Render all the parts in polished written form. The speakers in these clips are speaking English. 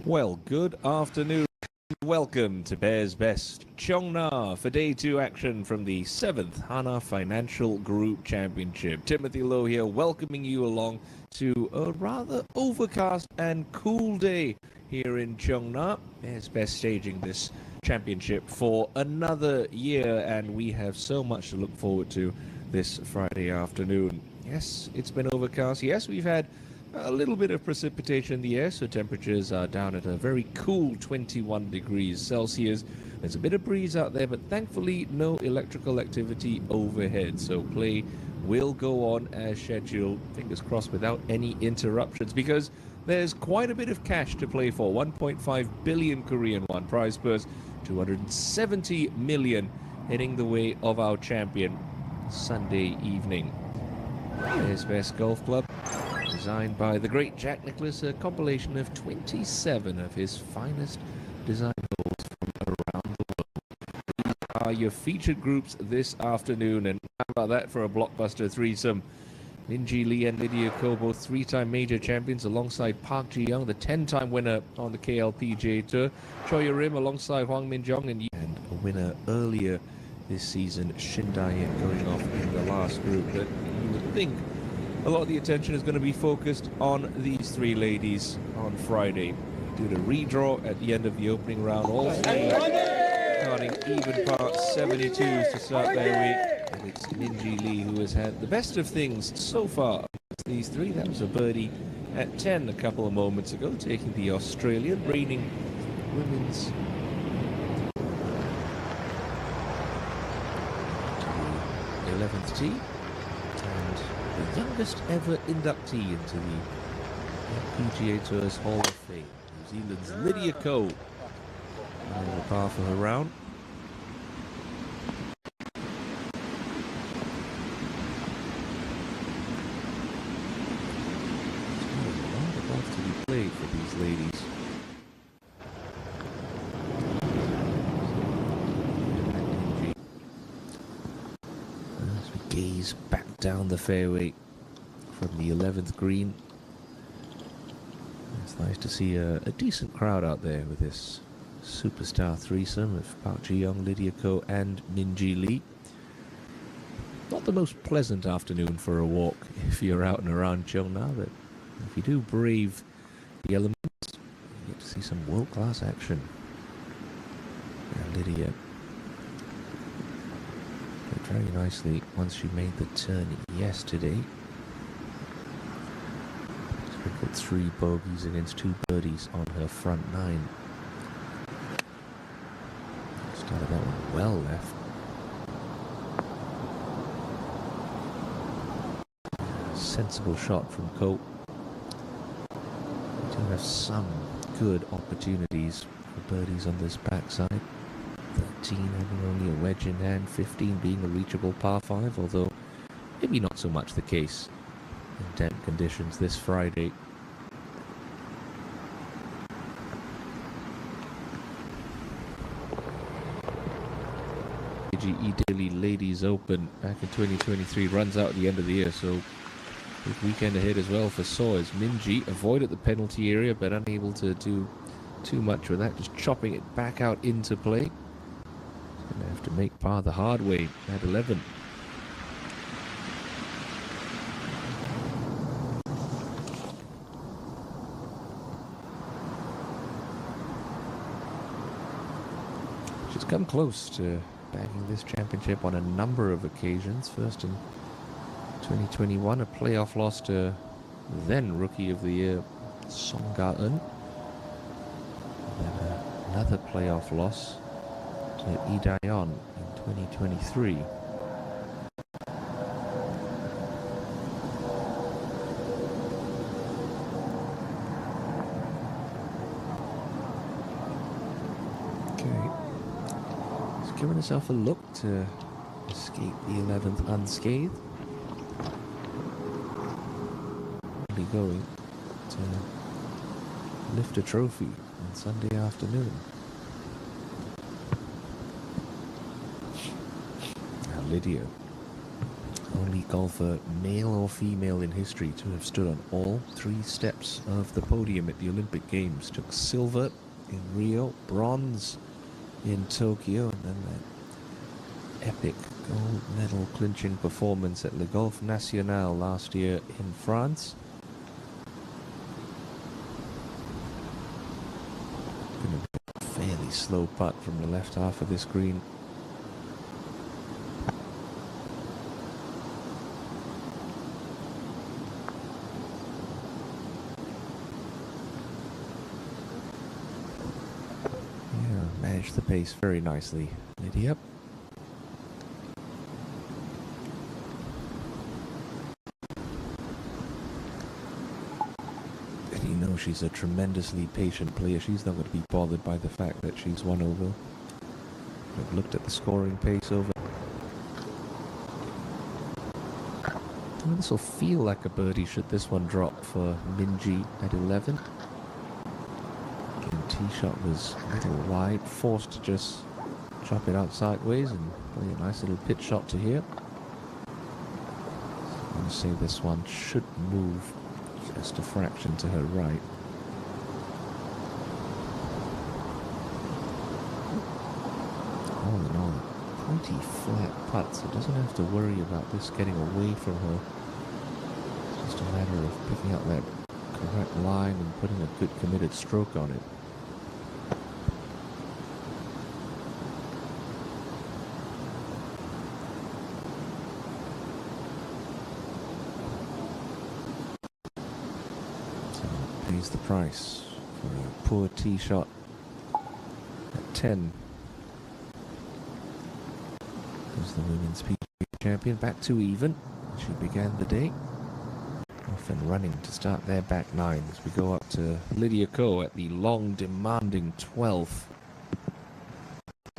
Well, good afternoon. Welcome to Bears Best Cheongna for Day 2 action from the 7th Hana Financial Group Championship. Timothy Loh here, welcoming you along to a rather overcast and cool day here in Cheongna. Bears Best staging this championship for another year, and we have so much to look forward to this Friday afternoon. Yes, it's been overcast. Yes, we've had a little bit of precipitation in the air, so temperatures are down at a very cool 21 degrees Celsius. There's a bit of breeze out there, but thankfully no electrical activity overhead, so play will go on as scheduled, fingers crossed, without any interruptions, because there's quite a bit of cash to play for. 1.5 billion Korean won prize purse, 270 million heading the way of our champion Sunday evening. Bears Best Golf Club, designed by the great Jack Nicklaus, a compilation of 27 of his finest design holes from around the world. These are your featured groups this afternoon, and how about that for a blockbuster threesome? Minjee Lee and Lydia Ko, both three-time major champions, alongside Park Ji-young, the 10-time winner on the KLPGA Tour. Choi Rim alongside Hwang Min-jong, and a winner earlier this season, Shin Dae-in, going off in the last group. But you would think a lot of the attention is going to be focused on these three ladies on Friday. We did a redraw at the end of the opening round. All three starting even par 72s to start their week. And it's Minjee Lee who has had the best of things so far. These three, that was a birdie at 10 a couple of moments ago, taking the Australian reigning women's 11th tee, and the youngest ever inductee into the PGA Tour's Hall of Fame, New Zealand's Lydia Ko. Over par for her round. There's a lot of golf to be played for these ladies. Gaze back down the fairway from the 11th green. It's nice to see a decent crowd out there with this superstar threesome of Park Ji-young, Lydia Ko and Minjee Lee. Not the most pleasant afternoon for a walk if you're out and around Cheongna, but if you do brave the elements, you get to see some world-class action. And Lydia very nicely once she made the turn yesterday. Sprinkled 3 bogeys against 2 birdies on her front 9. Started that one well left. Sensible shot from Ko. We do have some good opportunities for birdies on this backside. 13 having only a wedge in hand, 15 being a reachable par 5, although maybe not so much the case in damp conditions this Friday. KLPGA Ladies Open back in 2023 runs out at the end of the year, so big weekend ahead as well for Sawyers. Minjee avoided the penalty area but unable to do too much with that, just chopping it back out into play. Going to have to make par the hard way at 11. She's come close to bagging this championship on a number of occasions. First in 2021, a playoff loss to then Rookie of the Year Song Ga-eun. Then another playoff loss to Lee Dae-yeon in 2023. Okay, she's giving herself a look to escape the 11th unscathed. Be going to lift a trophy on Sunday afternoon. Lydia Only golfer, male or female in history, to have stood on all 3 steps of the podium at the Olympic Games. Took silver in Rio, bronze in Tokyo, and then that epic gold medal clinching performance at Le Golf National last year in France. Gonna be a fairly slow putt from the left half of this green. Managed the pace very nicely, Lydia. And you know she's a tremendously patient player. She's not going to be bothered by the fact that she's 1 over. I've looked at the scoring pace over. Well, this will feel like a birdie should this one drop for Minjee at 11. Tee shot was a little wide, forced to just chop it out sideways and play a nice little pitch shot to here. I'm going to say this one should move just a fraction to her right. All in all, pretty flat putt, so doesn't have to worry about this getting away from her. It's just a matter of picking up that correct line and putting a good committed stroke on it. Pays the price for a poor tee shot at 10. There's the women's PGA champion back to even. She began the day off and running to start their back 9 as we go up to Lydia Ko at the long demanding 12th.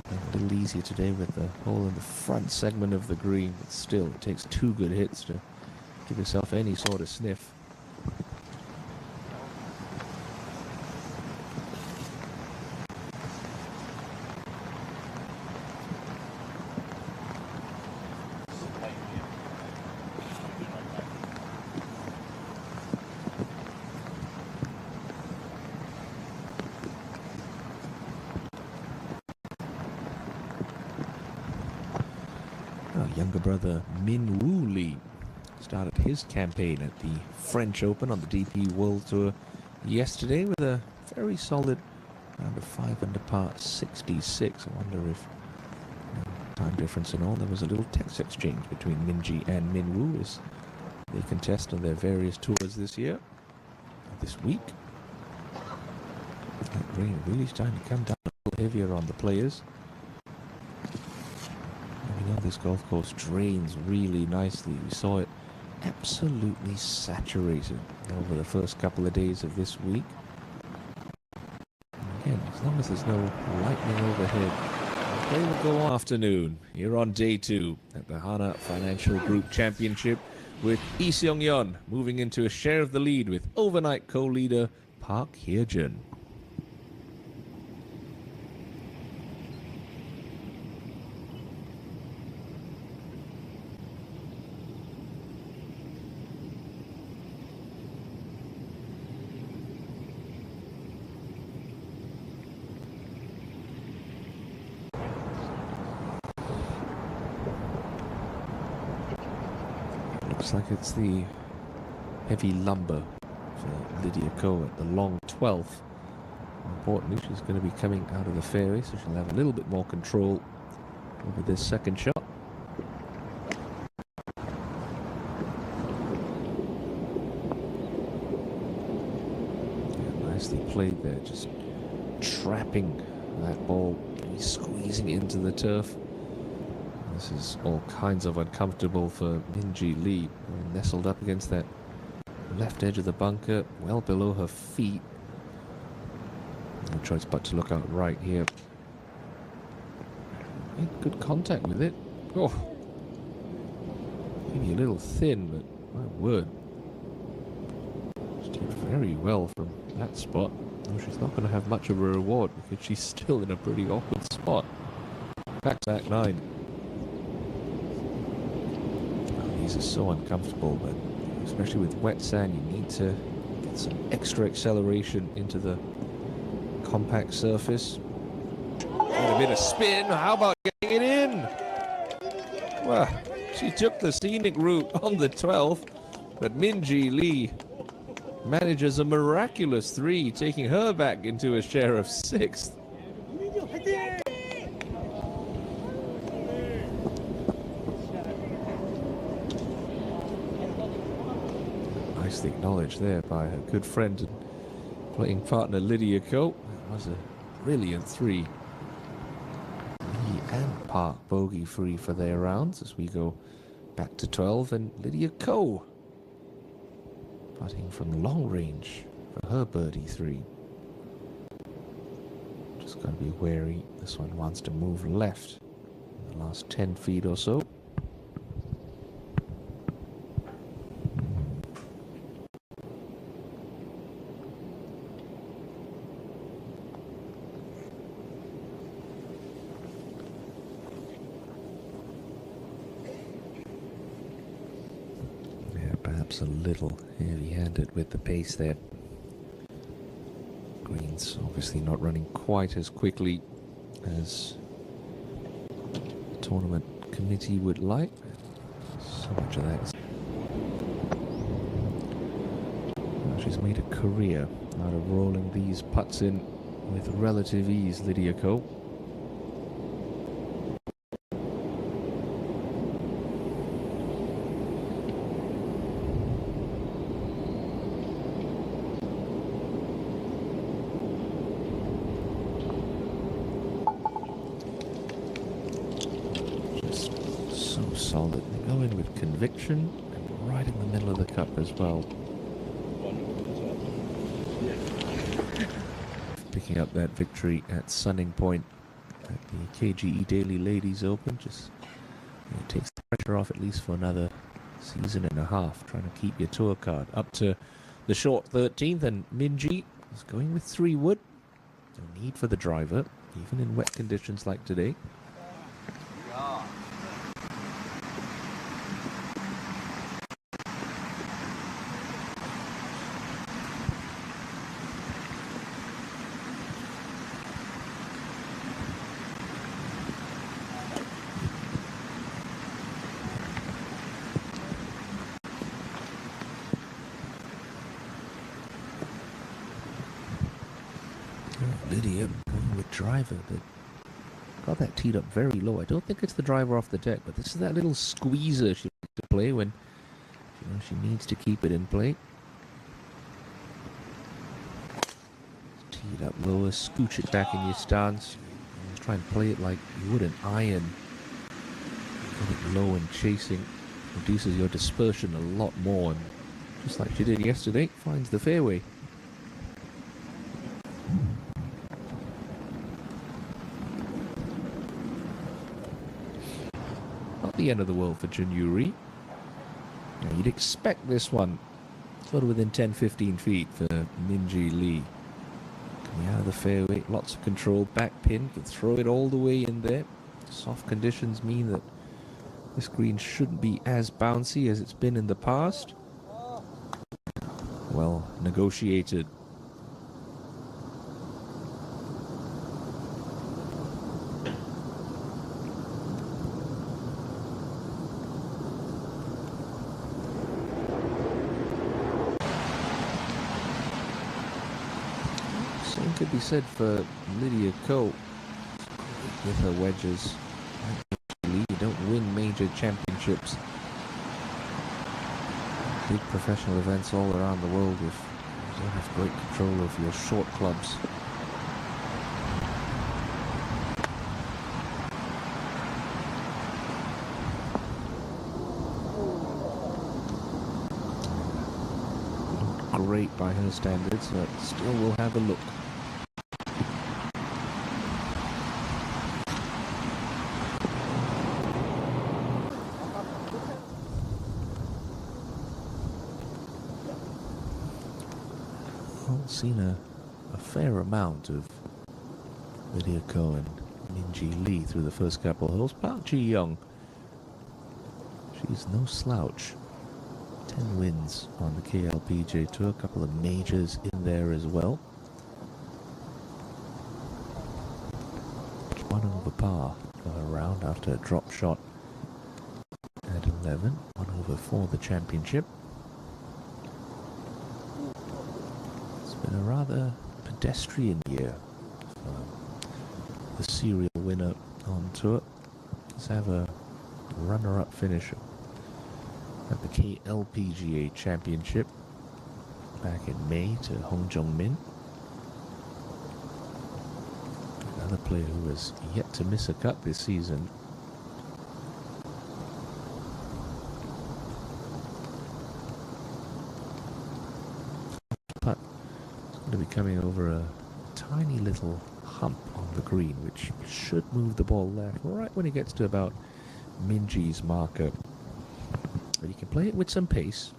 A little easier today with the hole in the front segment of the green, but still it takes 2 good hits to give yourself any sort of sniff. Younger brother Minjee Lee started his campaign at the French Open on the DP World Tour yesterday with a very solid round of 5 under par 66. I wonder if time difference and all, there was a little text exchange between Minjee and Minwoo as they contest on their various tours this week. That rain really starting to come down a little heavier on the players. This golf course drains really nicely. We saw it absolutely saturated over the first couple of days of this week. And again, as long as there's no lightning overhead, the play will go on. Afternoon, you're on day 2 at the Hana Financial Group Championship with Lee Seong-yeon moving into a share of the lead with overnight co-leader Park Hye-jun. Looks like it's the heavy lumber for Lydia Ko at the long 12th. Importantly, she's going to be coming out of the fairway, so she'll have a little bit more control over this second shot. Yeah, nicely played there, just trapping that ball, squeezing into the turf. This is all kinds of uncomfortable for Minjee Lee, nestled up against that left edge of the bunker, well below her feet. No choice but to look out right here. Made good contact with it. Oh, maybe a little thin, but my word. She did very well from that spot. Oh, she's not going to have much of a reward because she's still in a pretty awkward spot. Back 9. these are so uncomfortable, but especially with wet sand, you need to get some extra acceleration into the compact surface. And a bit of spin. How about getting it in? Well, she took the scenic route on the 12th, but Minjee Lee manages a miraculous 3, taking her back into a share of 6th. Nicely acknowledged there by her good friend and playing partner Lydia Ko. That was a brilliant 3. Lee and Park bogey free for their rounds as we go back to 12, and Lydia Ko putting from long range for her birdie 3. Just got to be wary. This one wants to move left in the last 10 feet or so. Perhaps a little heavy-handed with the pace there. Green's obviously not running quite as quickly as the tournament committee would like. So much of that is... Well, she's made a career out of rolling these putts in with relative ease, Lydia Ko. Solid. They go in with conviction and right in the middle of the cup as well. Picking up that victory at Sunning Point at the KGE Daily Ladies Open. Just takes the pressure off at least for another season and a half. Trying to keep your tour card up to the short 13th, and Minjee is going with 3 wood. No need for the driver, even in wet conditions like today. Lydia going with driver, but got that teed up very low. I don't think it's the driver off the deck, but this is that little squeezer she likes to play when she needs to keep it in play. Teed up lower, scooch it back in your stance. Try and play it like you would an iron. Get it low and chasing reduces your dispersion a lot more, and just like she did yesterday, finds the fairway. The end of the world for Junuri. You'd expect this one sort of within 10-15 feet for Minjee Lee. Coming out of the fairway, lots of control, back pin, can throw it all the way in there. Soft conditions mean that this green shouldn't be as bouncy as it's been in the past. Well negotiated. Same could be said for Lydia Ko with her wedges. You don't win major championships, big professional events all around the world if you don't have great control of your short clubs. Great by her standards, but still will have a look. I've seen a fair amount of Lydia Ko and Minjee Lee through the first couple of holes. Park Ji-young, she She's no slouch. 10 wins on the KLPGA Tour, a couple of majors in there as well. One over par for her round after a drop shot at 11. 1 over for the championship. It's been a rather pedestrian year for the serial winner on tour. Let's have a runner-up finish at the KLPGA Championship back in May to Hong Jong-min. Another player who has yet to miss a cut this season. Putt is going to be coming over a tiny little hump on the green, which should move the ball left right when it gets to about Minjee's marker. But you can play it with some pace.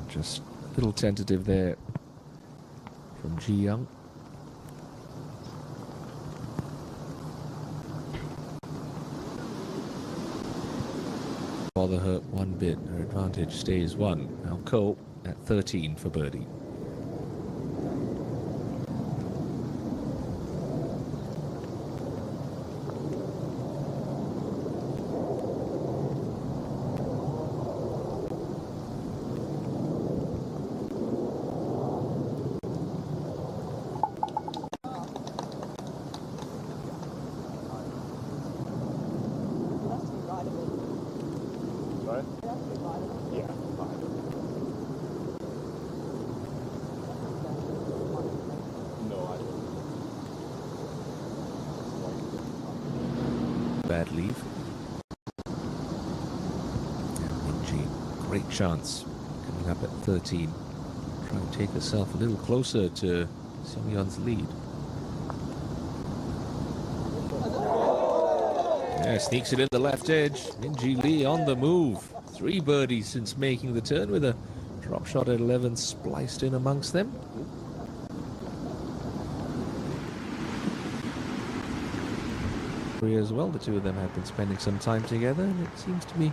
Just a little tentative there from Ji Young. Bother her one bit. Her advantage stays 1. Now Ko at 13 for birdie. Bad leave. Minjee, great chance coming up at 13. Try and take herself a little closer to Seong-yeon's lead. Yeah, sneaks it in the left edge. Minjee Lee on the move. 3 birdies since making the turn with a drop shot at 11 spliced in amongst them. As well, the two of them have been spending some time together, and it seems to be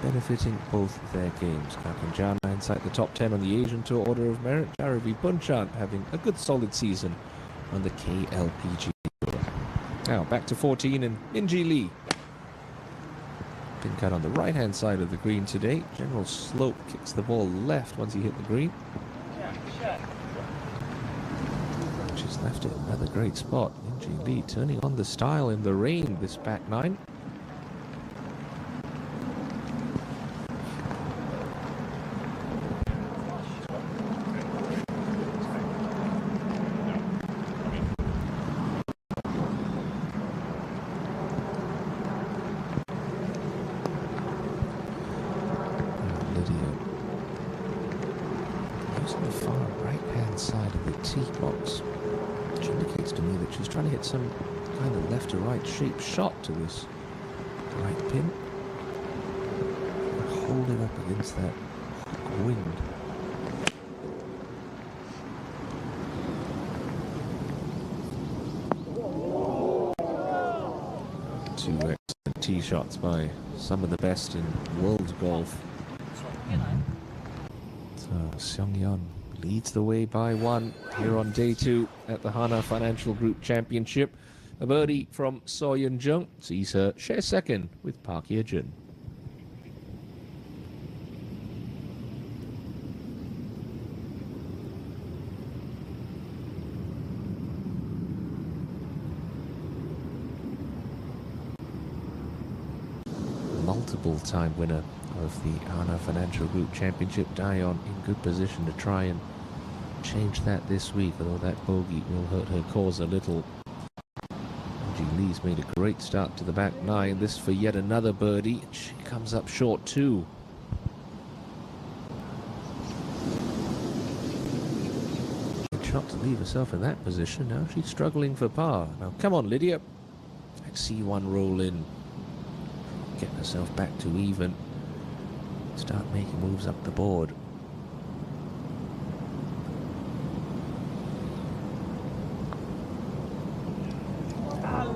benefiting both their games. Captain Jana inside the top 10 on the Asian Tour Order of Merit. Jaravi Bunchant having a good solid season on the KLPGA Tour. Now back to 14 and Minjee Lee. Pin cut on the right hand side of the green today. General slope kicks the ball left once he hit the green. She's left it another great spot. Minjee Lee turning on the style in the rain this back 9. Lydia using the far right hand side of the tee box, which indicates to me that she's trying to hit some kind of left to right shaped shot to this right pin. Hold it up against that wind. Two excellent tee shots by some of the best in world golf. So Seong-yeon leads the way by 1 here on day 2 at the Hana Financial Group Championship. A birdie from So Yeon-jung sees her share second with Park Hye-jun. Multiple-time winner of the Hana Financial Group Championship, Daeon in good position to try and change that this week, although that bogey will hurt her cause a little. Minjee Lee's made a great start to the back 9. This for yet another birdie. She comes up short too. Good shot to leave herself in that position. Now she's struggling for par. Now come on, Lydia. Let's see one roll in. get herself back to even. Start making moves up the board.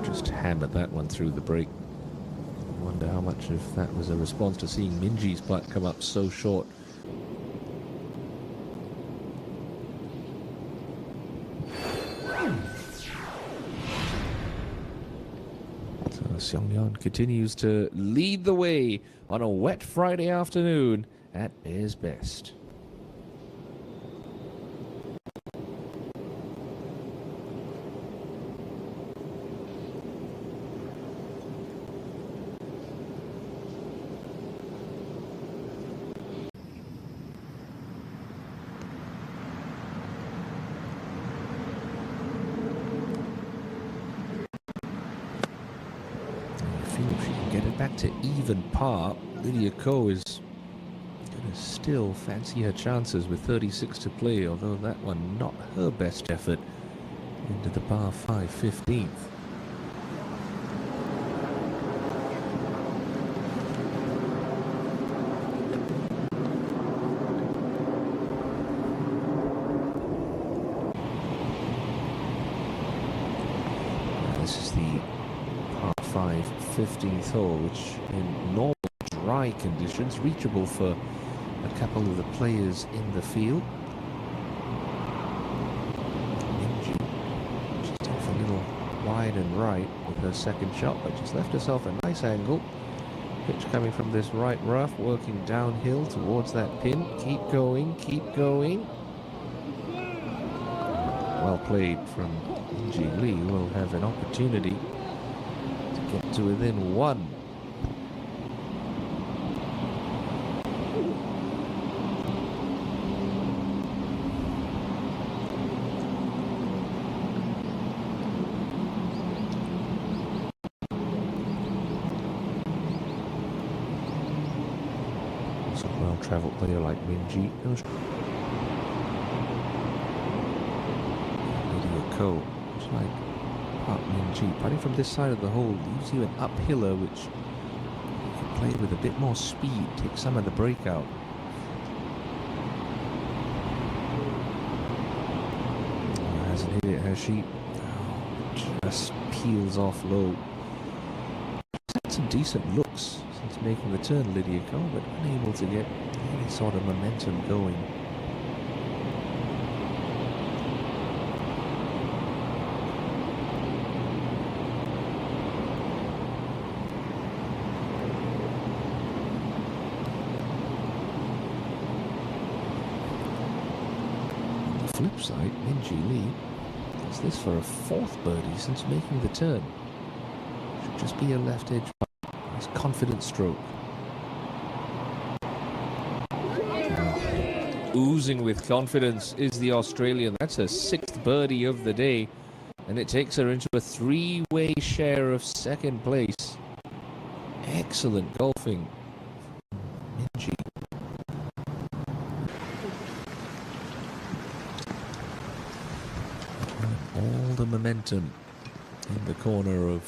Just hammered that one through the break. I wonder how much of that was a response to seeing Minjee's putt come up so short. So Seong-yeon continues to lead the way on a wet Friday afternoon at Bears Best. If she can get it back to even par, Lydia Ko is going to still fancy her chances with 36 to play, although that one not her best effort into the par 5 15th. This is the par 5 15th hole, which in normal dry conditions reachable for a couple of the players in the field. Minjee, she's off a little wide and right with her second shot, but she's left herself a nice angle. Pitch coming from this right rough, working downhill towards that pin. Keep going, keep going. Well played from Minjee Lee, who will have an opportunity to get to within one. Also a well-travelled player like Minjee. Lydia Ko, just like Minjee, putting from this side of the hole leaves you an uphiller which you can play with a bit more speed, take some of the breakout. Hasn't hit it, has she? Oh, just peels off low. She's had some decent looks since making the turn, Lydia Ko, but unable to get any sort of momentum going. Flip side, Minjee Lee does this for a fourth birdie since making the turn. Should just be a left edge putt. Nice confident stroke. Oozing with confidence is the Australian. That's her sixth birdie of the day, and it takes her into a three-way share of second place. Excellent golfing, Minjee. All the momentum in the corner of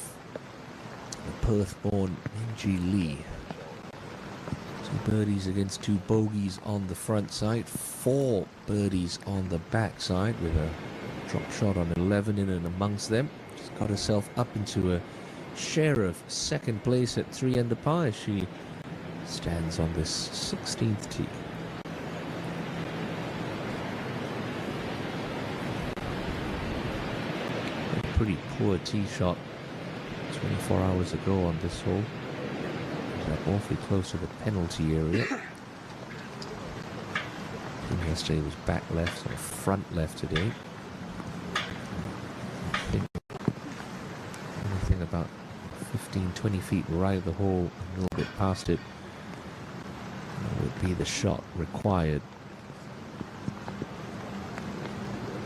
the Perth-born Minjee Lee. 2 birdies against 2 bogeys on the front side, 4 birdies on the back side with a drop shot on 11 in and amongst them. She's got herself up into a share of second place at 3 under par as she stands on this 16th tee. Pretty poor tee shot 24 hours ago on this hole. Got awfully close to the penalty area. Yesterday was back left or front left today. I think anything about 15-20 feet right of the hole, a little bit past it, would be the shot required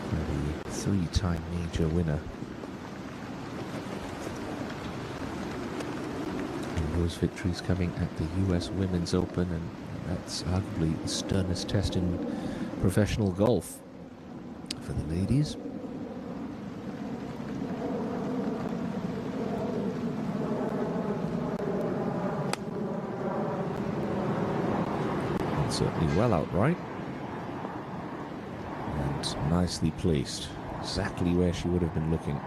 for the 3-time major winner. Those victories coming at the US Women's Open, and that's arguably the sternest test in professional golf for the ladies. Certainly well outright. And nicely placed. Exactly where she would have been looking.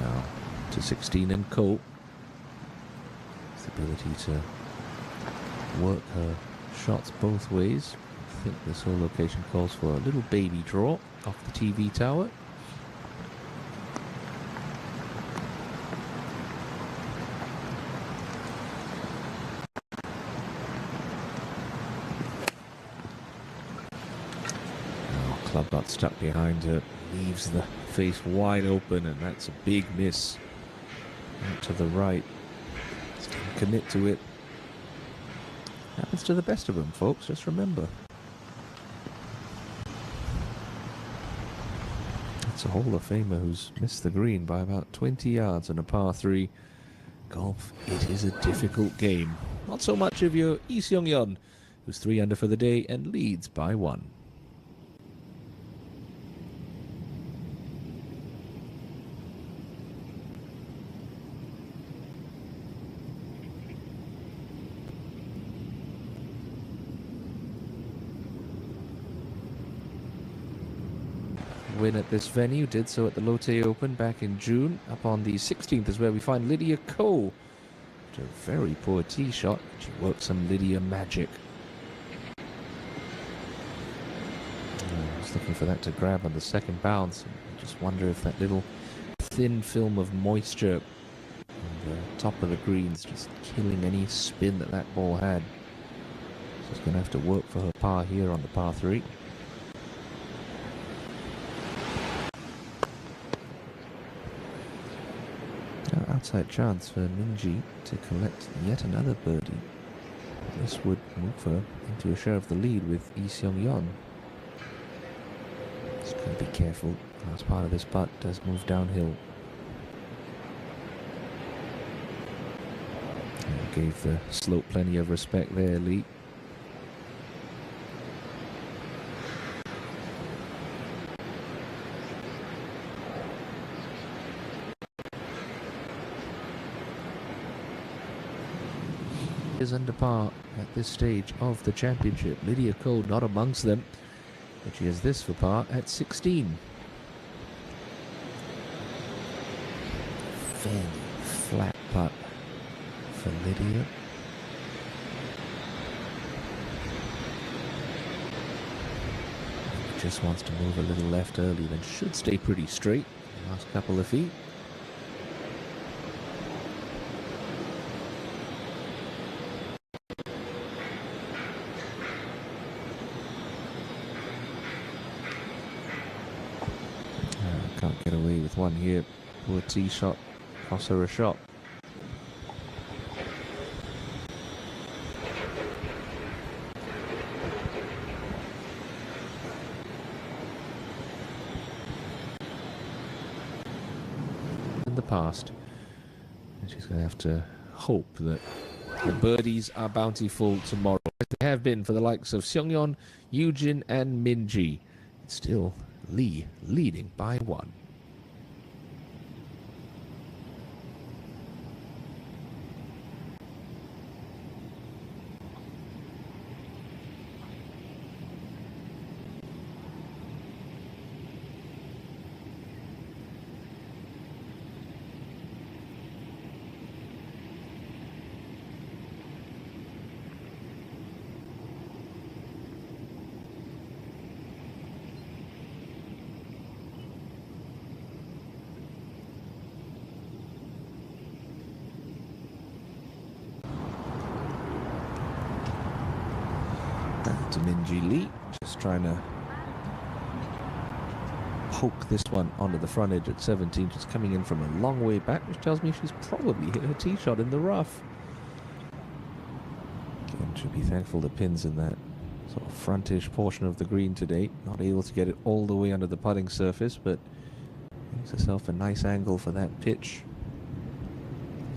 Now to 16 and Ko. The ability to work her shots both ways. I think this whole location calls for a little baby draw off the TV tower. Oh, club got stuck behind her, leaves the face wide open, and that's a big miss. Out to the right. Still commit to it. Happens to the best of them, folks, just remember. It's a Hall of Famer who's missed the green by about 20 yards on a par 3. Golf, it is a difficult game. Not so much of your Lee Seong-yeon, who's 3 under for the day and leads by 1. Win at this venue, did so at the Lotte Open back in June. Up on the 16th is where we find Lydia Ko. A very poor tee shot. She worked some Lydia magic. I was looking for that to grab on the second bounce. I just wonder if that little thin film of moisture on the top of the greens just killing any spin that ball had. She's going to have to work for her par here on the par 3. Outside chance for Minjee to collect yet another birdie. This would move her into a share of the lead with Lee Seong-yeon. Just got to be careful. Last part of this putt does move downhill. And gave the slope plenty of respect there, Lee. Is under par at this stage of the championship. Lydia Ko not amongst them, but she has this for par at 16. Fairly flat putt for Lydia. Just wants to move a little left early, then should stay pretty straight the last couple of feet. Can't get away with one here. Poor tee shot, cost her a shot. In the past, and she's going to have to hope that the birdies are bountiful tomorrow, as they have been for the likes of Seong-yeon, Yoojin, and Minjee. It's still Lee leading by 1. To Minjee Lee, just trying to poke this one onto the front edge at 17. She's coming in from a long way back, which tells me she's probably hit her tee shot in the rough. Again, should be thankful the pin's in that sort of frontish portion of the green today. Not able to get it all the way under the putting surface, but makes herself a nice angle for that pitch.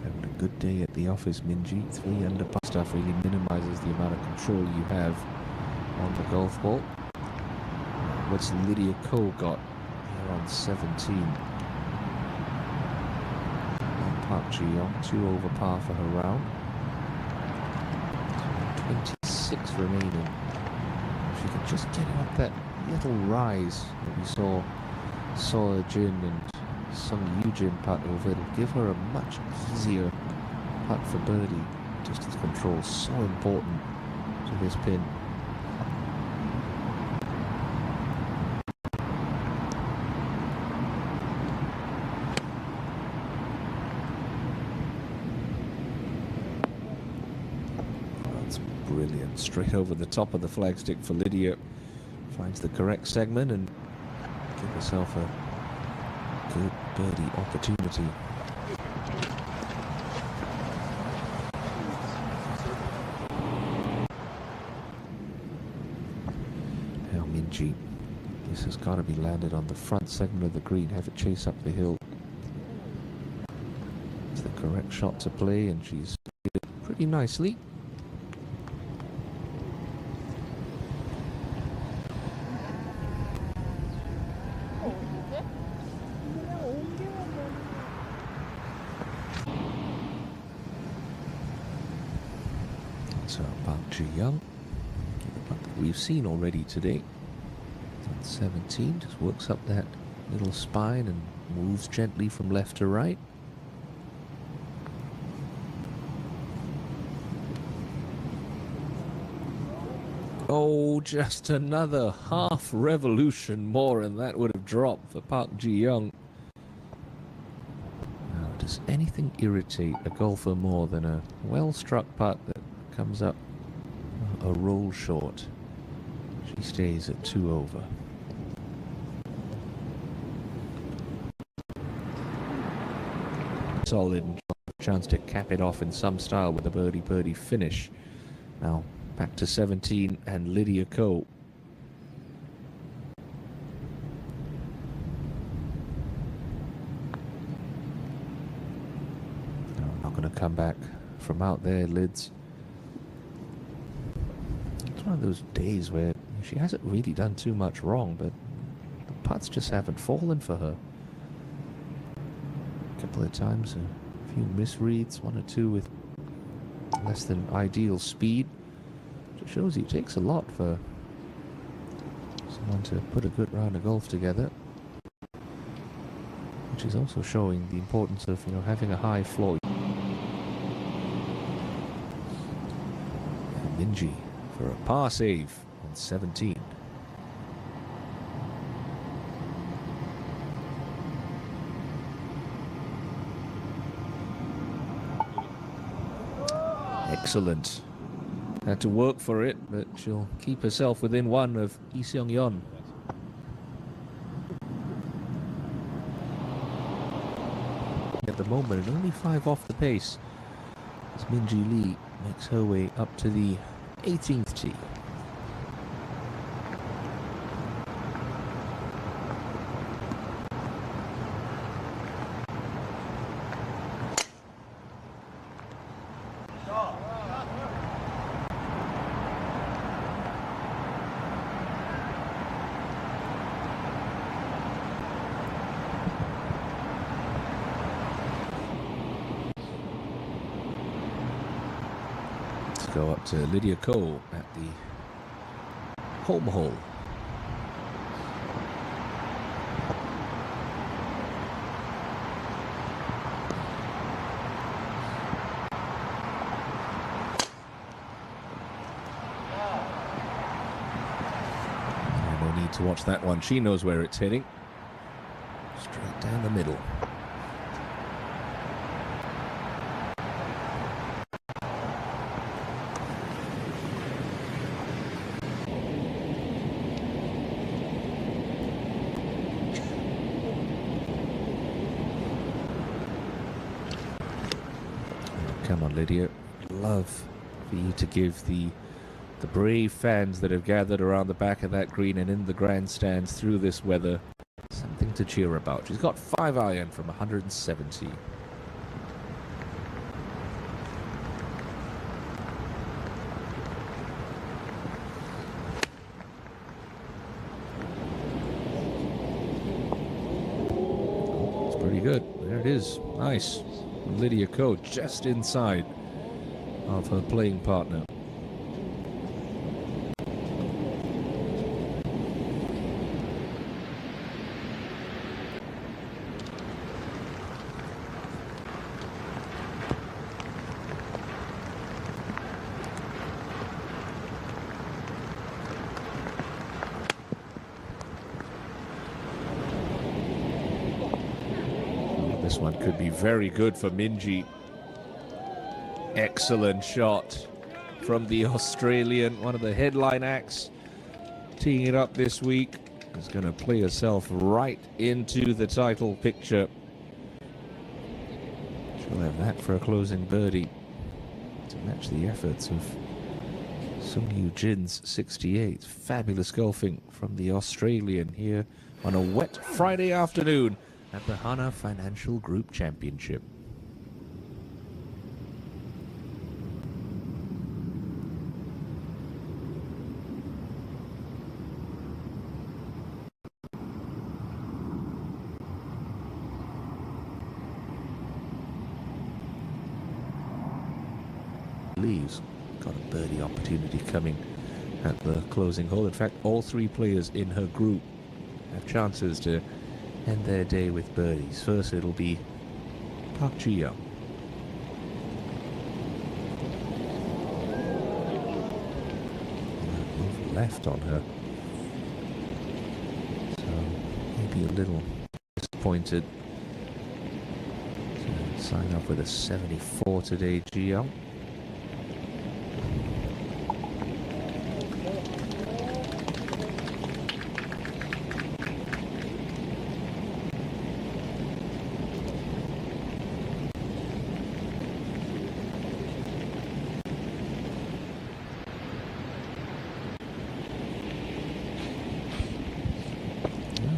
Having a good day at the office, Minjee. 3 under par stuff really minimizes the amount of control you have on the golf ball. What's Lydia Ko got here on 17? And Park Ji-young, 2 over par for her round. 26 remaining. If she could just get up that little rise that we saw So Jin and Sung Yoo-jin putt over, it'll give her a much easier putt for birdie. Distance control so important to this pin. That's brilliant. Straight over the top of the flagstick for Lydia. Finds the correct segment and give herself a good birdie opportunity. Now Minjee, this has got to be landed on the front segment of the green, have it chase up the hill. It's the correct shot to play, and she's did it pretty nicely. So Park Ji-young, we've seen already today. On 17, just works up that little spine and moves gently from left to right. Oh, just another half revolution more, and that would have dropped for Park Ji-young. Now, does anything irritate a golfer more than a well-struck putt that comes up a roll short? She stays at 2 over. Solid chance to cap it off in some style with a birdie finish. Now back to 17 and Lydia Ko. No, not going to come back from out there, Lids. It's one of those days where she hasn't really done too much wrong, but the putts just haven't fallen for her. A couple of times, a few misreads, 1 or 2 with less than ideal speed. It shows you it takes a lot for someone to put a good round of golf together, which is also showing the importance of, you know, having a high floor. Minjee for a par save on 17. Excellent. Had to work for it, but she'll keep herself within 1 of Lee Seong-yeon. At the moment, and only 5 off the pace, as Minjee Lee makes her way up to the 18th tee. Go up to Lydia Ko at the home hole. No need to watch that one. She knows where it's hitting. Straight down the middle. Come on, Lydia. Love for you to give the brave fans that have gathered around the back of that green and in the grandstands through this weather something to cheer about. She's got 5 iron from 170. pretty good. There it is. Nice. Lydia Ko just inside of her playing partner. This one could be very good for Minjee. Excellent shot from the Australian, one of the headline acts, teeing it up this week. Is going to play herself right into the title picture. She'll have that for a closing birdie to match the efforts of Sung-Yu Jin's 68. Fabulous golfing from the Australian here on a wet Friday afternoon at the Hana Financial Group Championship. Lee's got a birdie opportunity coming at the closing hole. In fact, all three players in her group have chances to end their day with birdies. First it'll be Park Ji-young. Move left on her. So maybe a little disappointed to sign up with a 74 today, Ji-young.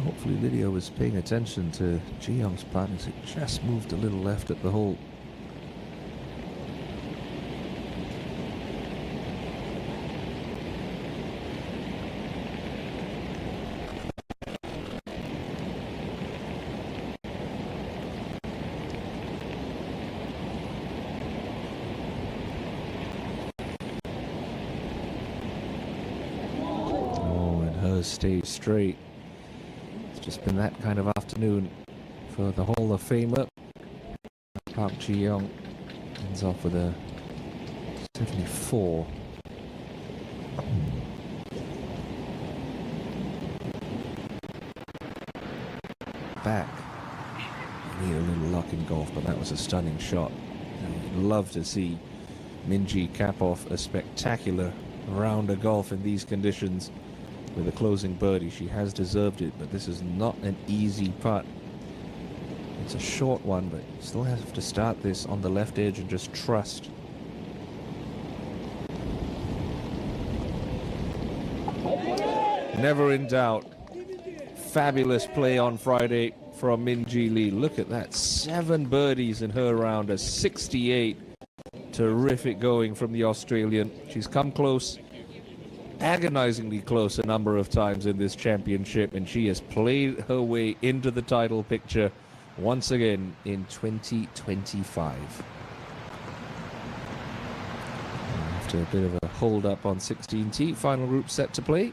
Hopefully Lydia was paying attention to Ji-young's plan as it just moved a little left at the hole. Oh, and hers stayed straight. Just been that kind of afternoon for the Hall of Famer. Park Ji-young ends off with a 74. Back. You need a little luck in golf, but that was a stunning shot. I'd love to see Minjee cap off a spectacular round of golf in these conditions with a closing birdie. She has deserved it, but this is not an easy putt. It's a short one, but you still have to start this on the left edge and just trust. Never in doubt. Fabulous play on Friday from Minjee Lee. Look at that, 7 birdies in her round, a 68. Terrific going from the Australian. She's come close, agonizingly close a number of times in this championship, and she has played her way into the title picture once again in 2025. After a bit of a hold up on 16T, final group set to play.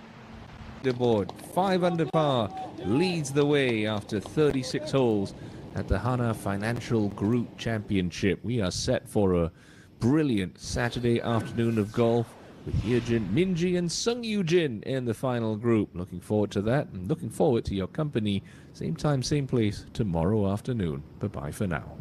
The board 5 under par leads the way after 36 holes at the Hana Financial Group Championship. We are set for a brilliant Saturday afternoon of golf with Hyejin, Minjee and Sung-Yu Jin in the final group. Looking forward to that, and looking forward to your company. Same time, same place tomorrow afternoon. Bye-bye for now.